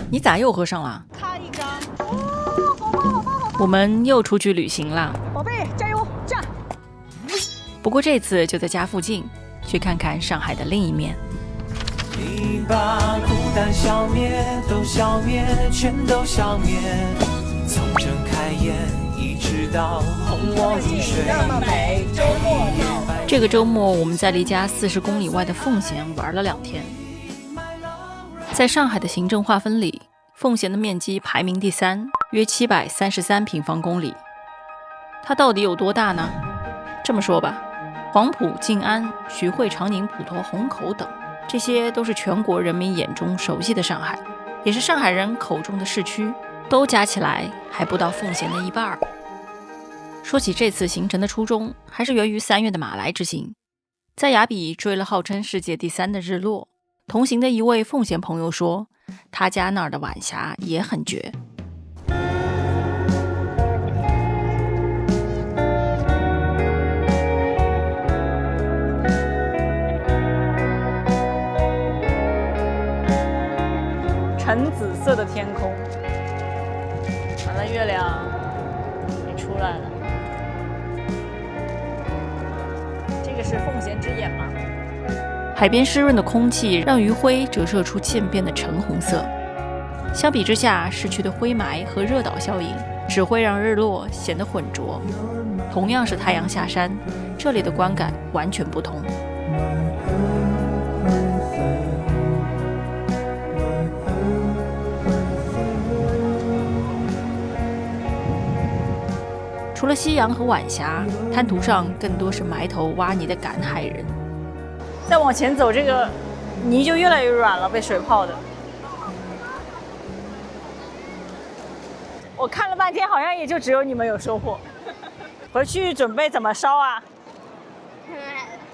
你咋又喝上了？咔一张，哦，好棒好棒好棒！我们又出去旅行了，宝贝，加油，站！不过这次就在家附近，去看看上海的另一面。你把孤单消灭，都消灭，全都消灭，从睁开眼一直到哄我入睡。周末这个周末我们在离家40公里外的奉贤玩了2天。在上海的行政划分里，奉贤的面积排名第3，约733平方公里。它到底有多大呢？这么说吧，黄埔、静安、徐汇、长宁、普陀、虹口等，这些都是全国人民眼中熟悉的上海，也是上海人口中的市区，都加起来还不到奉贤的一半。说起这次行程的初衷，还是源于3月的马来之行，在雅比追了号称世界第3的日落。同行的一位奉贤朋友说，他家那儿的晚霞也很绝。橙紫色的天空，完了，月亮也出来了。这个是奉贤之眼吗？海边湿润的空气让余晖折射出渐变的橙红色，相比之下，市区的灰霾和热岛效应只会让日落显得浑浊。同样是太阳下山，这里的观感完全不同。除了夕阳和晚霞，滩涂上更多是埋头挖泥的赶海人。再往前走，这个泥就越来越软了，被水泡的。我看了半天，好像也就只有你们有收获。回去准备怎么烧啊？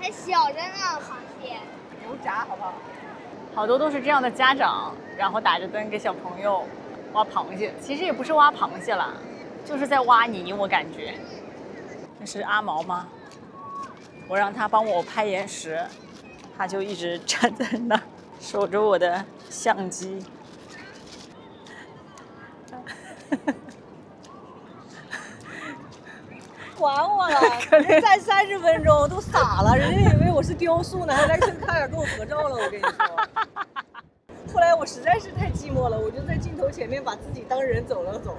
还小着呢，螃蟹。油炸好不好？好多都是这样的家长，然后打着灯给小朋友挖螃蟹。其实也不是挖螃蟹啦，就是在挖泥，我感觉。那是阿毛吗？我让他帮我拍延时。他就一直站在那儿守着我的相机。管我了，站30分钟都傻了，人家以为我是雕塑呢，还来差点跟我合照了。我跟你说，后来我实在是太寂寞了，我就在镜头前面把自己当人走了走。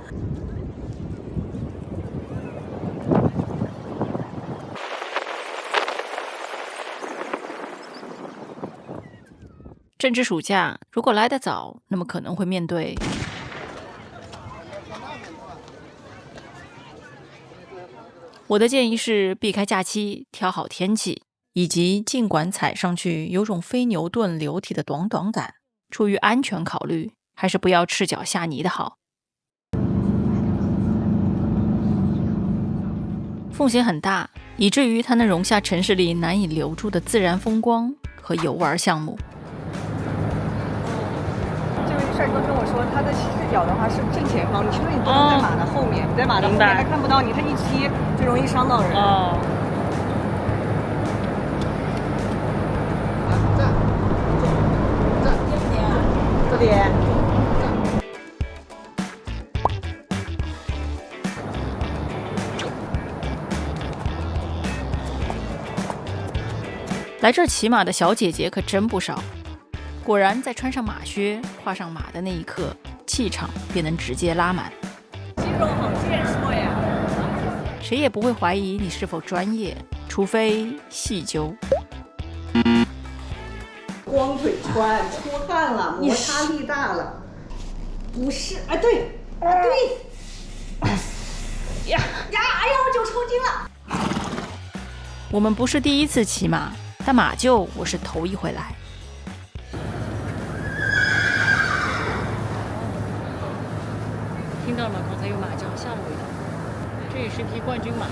正值暑假，如果来得早，那么可能会面对我的建议是避开假期，挑好天气，以及尽管踩上去有种非牛顿流体的短短感，出于安全考虑，还是不要赤脚下泥的好。奉贤很大，以至于它能容下城市里难以留住的自然风光和游玩项目。帅哥跟我说，他的视角的话是正前方，你是不是你不能在马的后面？你在马的后面还看不到你，他一踢就容易伤到人。哦。站，这边。来这儿骑马的小姐姐可真不少。果然，在穿上马靴、跨上马的那一刻，气场便能直接拉满。肌肉好健硕呀！谁也不会怀疑你是否专业，除非细究。光腿穿，出汗了，摩擦力大了。不是，哎，对，啊对。呀，哎呀，我9抽筋了。我们不是第一次骑马，但马厩我是头一回来。听到了吗？刚才有马叫，吓了我一跳。这也是匹冠军马。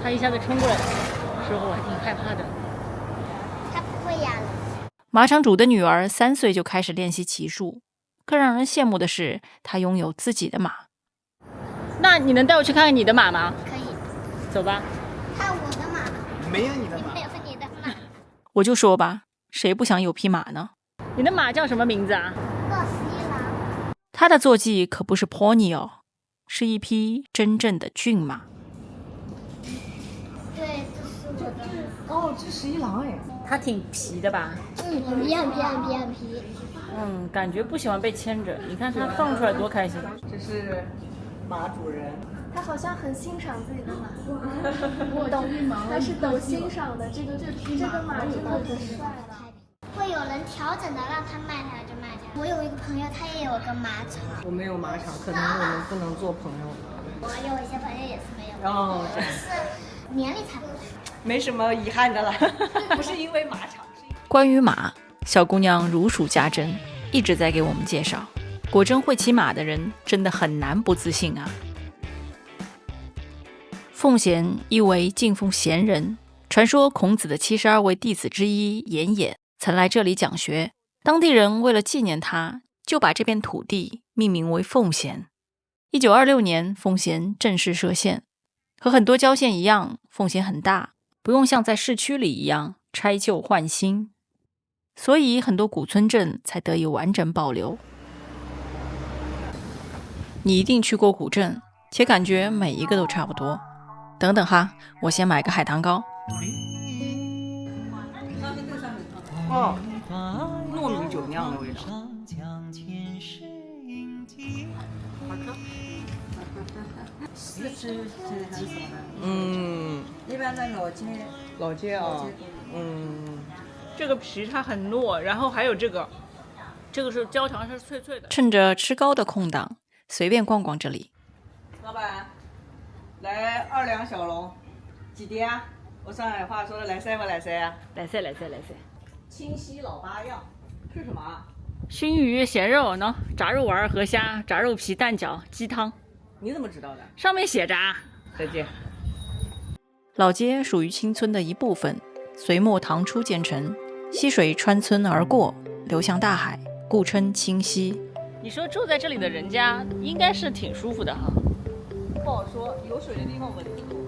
他一下子冲过来的时候，我还挺害怕的。他不会呀。马场主的女儿3岁就开始练习骑术，更让人羡慕的是，她拥有自己的马。那你能带我去看看你的马吗？可以。走吧。看我的马。没有你的马。没有你的马。我就说吧，谁不想有匹马呢？你的马叫什么名字啊？乐十一郎。它的坐骑可不是 pony 哦，是一匹真正的骏马。对，这是我的。哦，这十一郎哎，它挺皮的吧？很皮，很皮，很皮，很皮。感觉不喜欢被牵着。你看它放出来多开心。这是马主人。他好像很欣赏自己的马，他是懂欣赏的。这个马真的很帅了。会有人调整的，让他卖下来就卖下来。我有一个朋友，他也有个马场。我没有马场，可能我们不能做朋友。我有一些朋友也是没有。哦，但是年龄差不多。没什么遗憾的了，不是因为马场。关于马，小姑娘如数家珍，一直在给我们介绍。果真会骑马的人，真的很难不自信啊。奉贤意为敬奉贤人，传说孔子的72位弟子之一颜衍曾来这里讲学，当地人为了纪念他，就把这片土地命名为奉贤。1926年，奉贤正式设县。和很多郊县一样，奉贤很大，不用像在市区里一样拆旧换新，所以很多古村镇才得以完整保留。你一定去过古镇，且感觉每一个都差不多。等等哈，我先买个海棠糕。哦，糯米酒酿的味道。一般在老街啊，这个皮它很糯，然后还有这个是焦糖，是脆脆的。趁着吃糕的空档，随便逛逛这里。老板，来2两小笼，几碟啊？我上海话说的来塞不来塞啊？来塞。清溪老八样是什么啊？熏鱼、咸肉呢，炸肉丸、河虾、炸肉皮、蛋饺、鸡汤。你怎么知道的？上面写着啊。再见。老街属于青村的一部分，隋末唐初建成，溪水穿村而过，流向大海，故称清溪。你说住在这里的人家应该是挺舒服的哈。不好说，有水的地方蚊子多。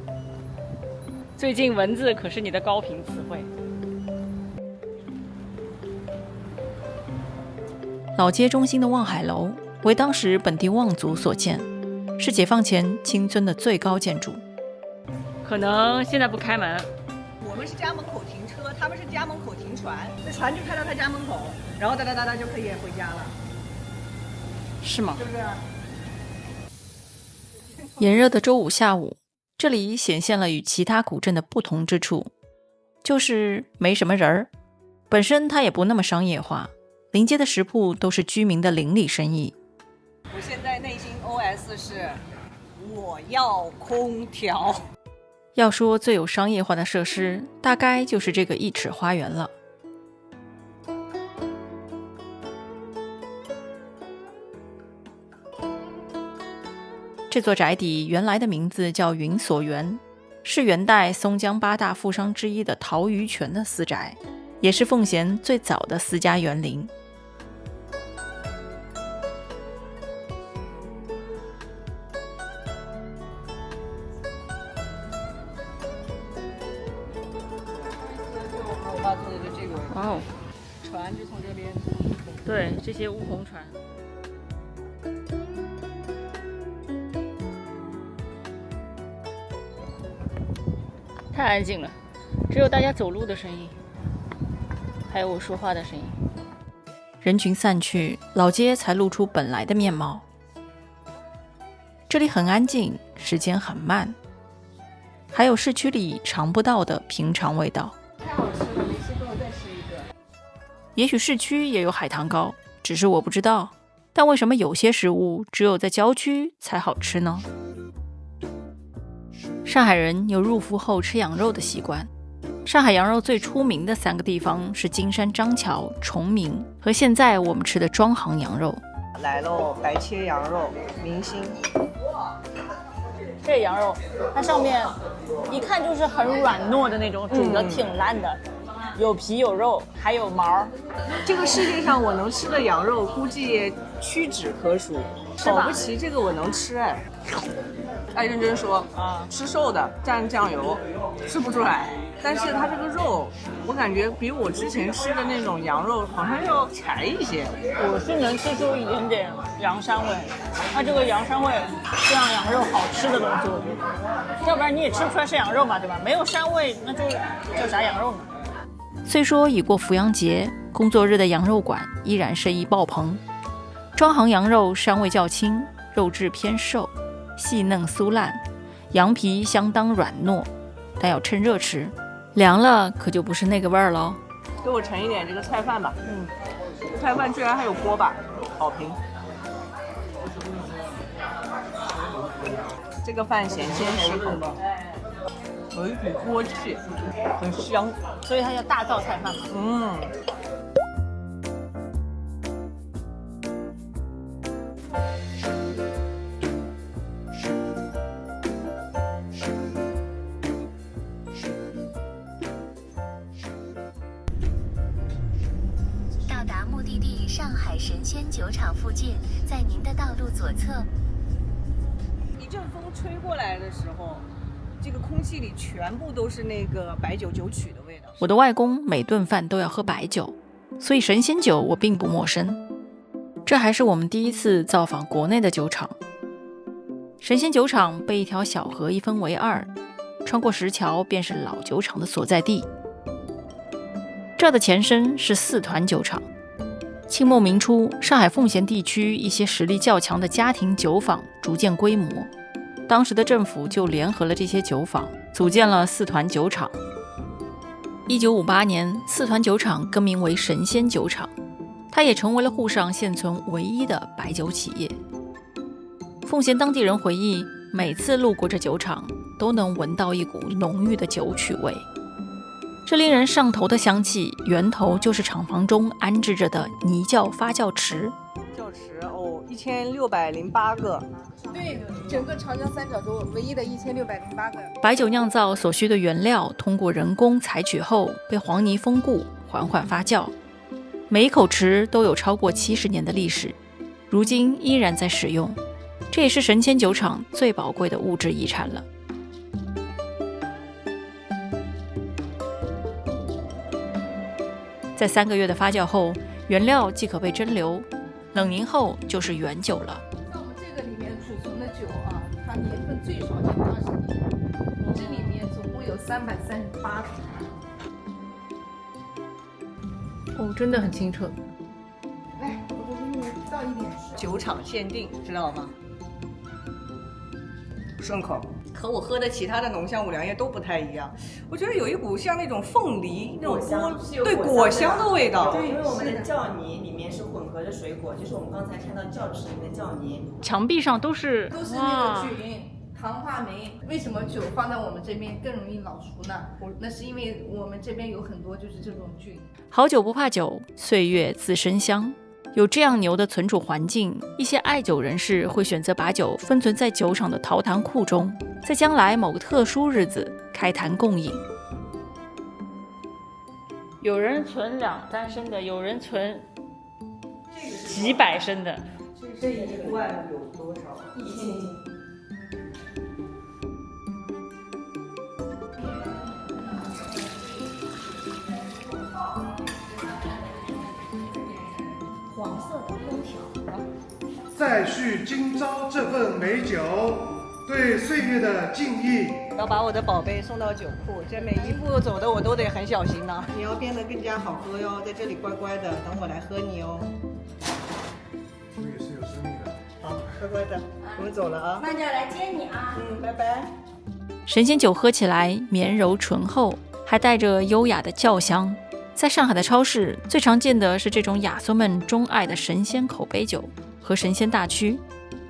最近蚊子可是你的高频词汇。老街中心的望海楼为当时本地望族所建，是解放前青村的最高建筑。可能现在不开门。我们是家门口停车，他们是家门口停船，那船就开到他家门口，然后哒就可以回家了，是吗？是不是？炎热的周五下午，这里显现了与其他古镇的不同之处，就是没什么人儿。本身它也不那么商业化，临街的食铺都是居民的邻里生意。我现在内心 OS 是我要空调。要说最有商业化的设施，大概就是这个1尺花园了。这座宅邸原来的名字叫云所园，是元代松江8大富商之一的陶于权的私宅，也是奉贤最早的私家园林。我爸坐的就这个位置，哦，船就从这边。对，这些乌篷船。太安静了，只有大家走路的声音，还有我说话的声音。人群散去，老街才露出本来的面貌。这里很安静，时间很慢，还有市区里尝不到的平常味道。太好吃了，没事跟我再吃一个。也许市区也有海棠糕，只是我不知道。但为什么有些食物只有在郊区才好吃呢？上海人有入伏后吃羊肉的习惯。上海羊肉最出名的3个地方是金山张桥、崇明和现在我们吃的庄行羊肉。来喽，白切羊肉，明星。这羊肉，它上面一看就是很软糯的那种，煮的挺烂的，有皮有肉，还有毛。这个世界上我能吃的羊肉，估计屈指可数，保不齐这个我能吃哎。认真说啊，吃瘦的蘸酱油吃不出来。但是它这个肉，我感觉比我之前吃的那种羊肉好像要柴一些。我是能吃出一点点羊膻味，它这个羊膻味是让羊肉好吃的东西，我觉得，要不然你也吃不出来是羊肉嘛，对吧？没有膻味，那就叫啥羊肉呢？虽说已过伏阳节，工作日的羊肉馆依然生意爆棚。庄行羊肉膻味较轻，肉质偏瘦，细嫩酥烂，羊皮相当软糯，但要趁热吃，凉了可就不是那个味儿喽。给我盛一点这个菜饭吧。菜饭居然还有锅巴，好评。这个饭咸鲜适口，有一股锅气，很香，所以它叫大灶菜饭嘛。到达目的地上海神仙酒厂附近，在您的道路左侧。一阵风吹过来的时候，这个空气里全部都是那个白酒酒曲的味道。我的外公每顿饭都要喝白酒，所以神仙酒我并不陌生。这还是我们第一次造访国内的酒厂。神仙酒厂被一条小河一分为二，穿过石桥便是老酒厂的所在地。这的前身是四团酒厂。清末明初，上海奉贤地区一些实力较强的家庭酒坊逐渐规模，当时的政府就联合了这些酒坊，组建了四团酒厂。1958年，四团酒厂更名为神仙酒厂，它也成为了沪上现存唯一的白酒企业。奉贤当地人回忆，每次路过这酒厂，都能闻到一股浓郁的酒曲味。这令人上头的香气，源头就是厂房中安置着的泥窖发酵池。窖池哦，1608个。对，整个长江三角洲唯一的1608个。白酒酿造所需的原料通过人工采取后，被黄泥封固，缓缓发酵。每一口池都有超过70年的历史，如今依然在使用。这也是神仙酒厂最宝贵的物质遗产了。在3个月的发酵后，原料即可被蒸馏，冷凝后就是原酒了。像我们这个里面储存的酒啊，它年份最少就是20年，这里面总共有338瓶。哦，真的很清澈。来，我给你倒一点水。酒厂限定，知道吗？顺口，和我喝的其他的浓香五粮液都不太一样。我觉得有一股像那种凤梨那种果香的味道。对，因为我们的酵泥里面是混合的水果，就是我们刚才看到窖池里面的酵泥。墙壁上都是那个菌。糖化酶。为什么酒放在我们这边更容易老熟呢？那是因为我们这边有很多就是这种菌。好酒不怕酒，岁月自生香。有这样牛的存储环境，一些爱酒人士会选择把酒封存在酒厂的陶坛库中，在将来某个特殊日子开坛共饮。有人存2、3升的，有人存几百升的。这一罐有多少？1000。黄色的封条。再续今朝这份美酒，对岁月的敬意。要把我的宝贝送到酒库，这每一步走的我都得很小心呢。你要变得更加好喝哟，在这里乖乖的等我来喝你哦。我也是有生命的。好，乖乖的，我们走了啊。慢点来接你啊。拜拜。神仙酒喝起来绵柔醇厚，还带着优雅的酵香。在上海的超市，最常见的是这种雅松们钟爱的神仙口碑酒和神仙大曲。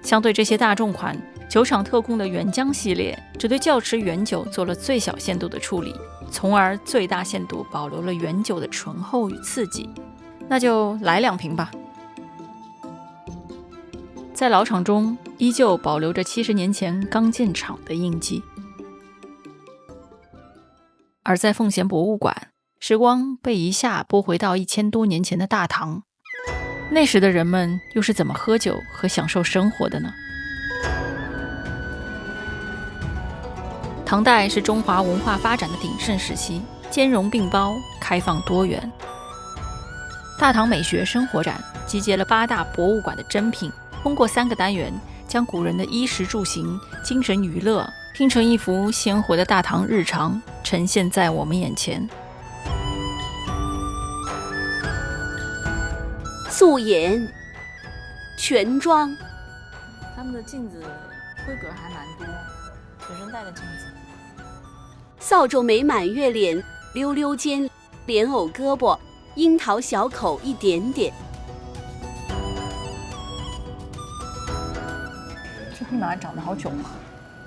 相对这些大众款，酒厂特供的原浆系列只对窖池原酒做了最小限度的处理，从而最大限度保留了原酒的醇厚与刺激。那就来2瓶吧。在老厂中，依旧保留着70年前刚建厂的印记。而在奉贤博物馆，时光被一下拨回到1000多年前的大唐。那时的人们又是怎么喝酒和享受生活的呢？唐代是中华文化发展的鼎盛时期，兼容并包，开放多元。大唐美学生活展集结了8大博物馆的珍品，通过3个单元，将古人的衣食住行、精神娱乐拼成一幅鲜活的大唐日常，呈现在我们眼前。素颜、全妆，他们的镜子规格还蛮多，随身带的镜子。扫帚眉满月脸，溜溜肩，莲藕胳膊，樱桃小口一点点。这匹马长得好囧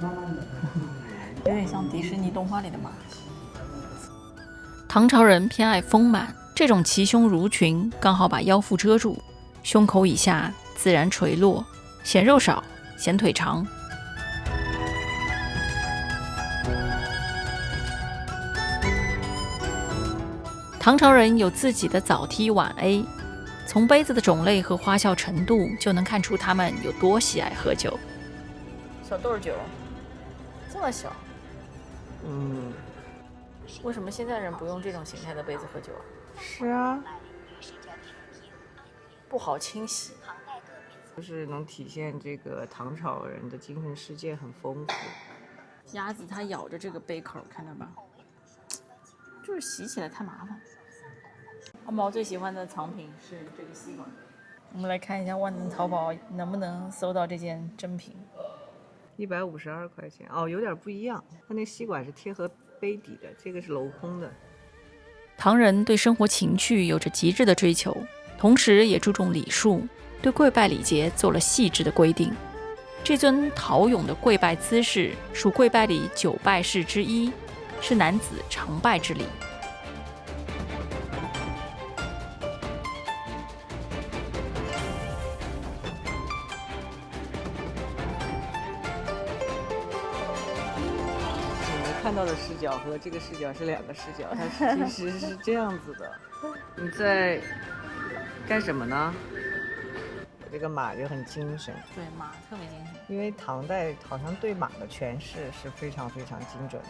啊，有点像迪士尼动画里的马。唐朝人偏爱丰满，这种齐胸襦裙刚好把腰腹遮住，胸口以下自然垂落，显肉少，显腿长。唐朝人有自己的早 T 晚 A， 从杯子的种类和花哨程度就能看出他们有多喜爱喝酒。小豆酒，这么小，为什么现在人不用这种形态的杯子喝酒啊？是啊，不好清洗，就是能体现这个唐朝人的精神世界很丰富。鸭子它咬着这个杯口，看到吧？就是洗起来太麻烦。阿毛最喜欢的藏品是这个吸管。我们来看一下万能淘宝能不能搜到这件珍品。152块钱哦，有点不一样，它那吸管是贴合杯底的，这个是镂空的。唐人对生活情趣有着极致的追求，同时也注重礼数，对跪拜礼节做了细致的规定。这尊陶俑的跪拜姿势属跪拜礼9拜式之一，是男子常拜之礼。看到的视角和这个视角是2个视角，它其实是这样子的。你在干什么呢？这个马就很精神，对，马特别精神，因为唐代好像对马的诠释是非常非常精准的。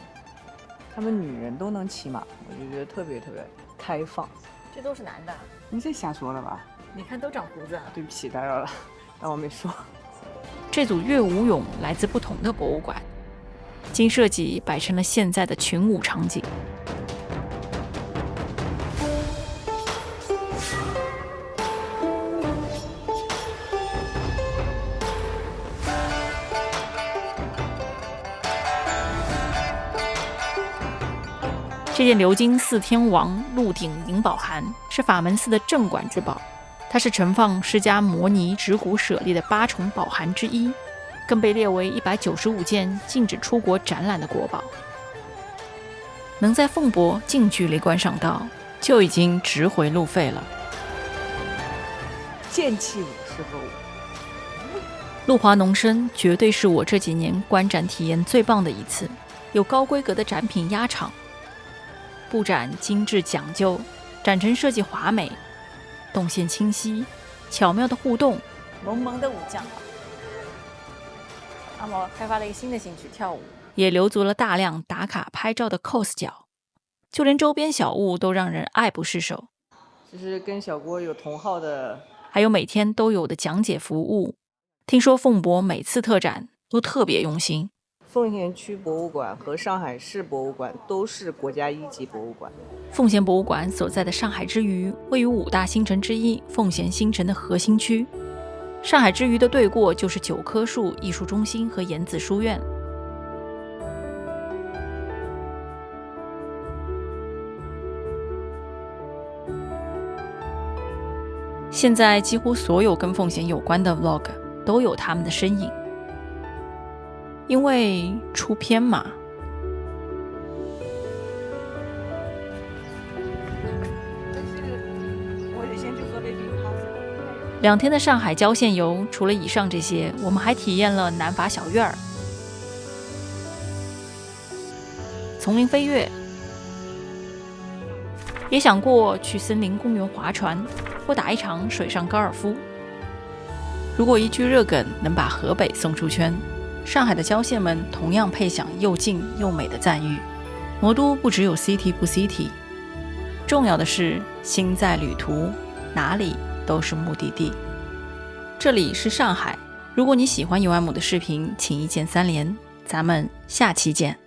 他们女人都能骑马，我就觉得特别特别开放。这都是男的？你这瞎说了吧？你看都长胡子啊！对不起，打扰了，当我没说。这组乐舞俑来自不同的博物馆，经设计摆成了现在的群舞场景。这件鎏金4天王鹿鼎银宝函是法门寺的镇馆之宝，它是盛放释迦摩尼指骨舍利的8重宝函之一，更被列为195件禁止出国展览的国宝。能在凤博近距离观赏到，就已经值回路费了。剑气舞适合我。鹿华农参绝对是我这几年观展体验最棒的一次，有高规格的展品压场，布展精致讲究，展陈设计华美，动线清晰，巧妙的互动，萌萌的武将。阿毛开发了一个新的兴趣，跳舞，也留足了大量打卡拍照的 cos 角，就连周边小物都让人爱不释手。就是跟小郭有同号的，还有每天都有的讲解服务。听说凤博每次特展都特别用心。奉贤区博物馆和上海市博物馆都是国家1级博物馆。奉贤博物馆所在的上海之隅位于5大新城之一奉贤新城的核心区，上海之隅的对过就是9棵树艺术中心和颜子书院。现在几乎所有跟奉贤有关的 vlog 都有他们的身影，因为出片嘛。我得先去喝杯冰咖啡。2天的上海郊县游，除了以上这些，我们还体验了南法小院儿、丛林飞跃，也想过去森林公园划船或打一场水上高尔夫。如果一句热梗能把河北送出圈，上海的郊县们同样配享又静又美的赞誉。魔都不只有 city 不 city， 重要的是心在旅途，哪里都是目的地。这里是上海，如果你喜欢 UM 的视频，请一键3连，咱们下期见。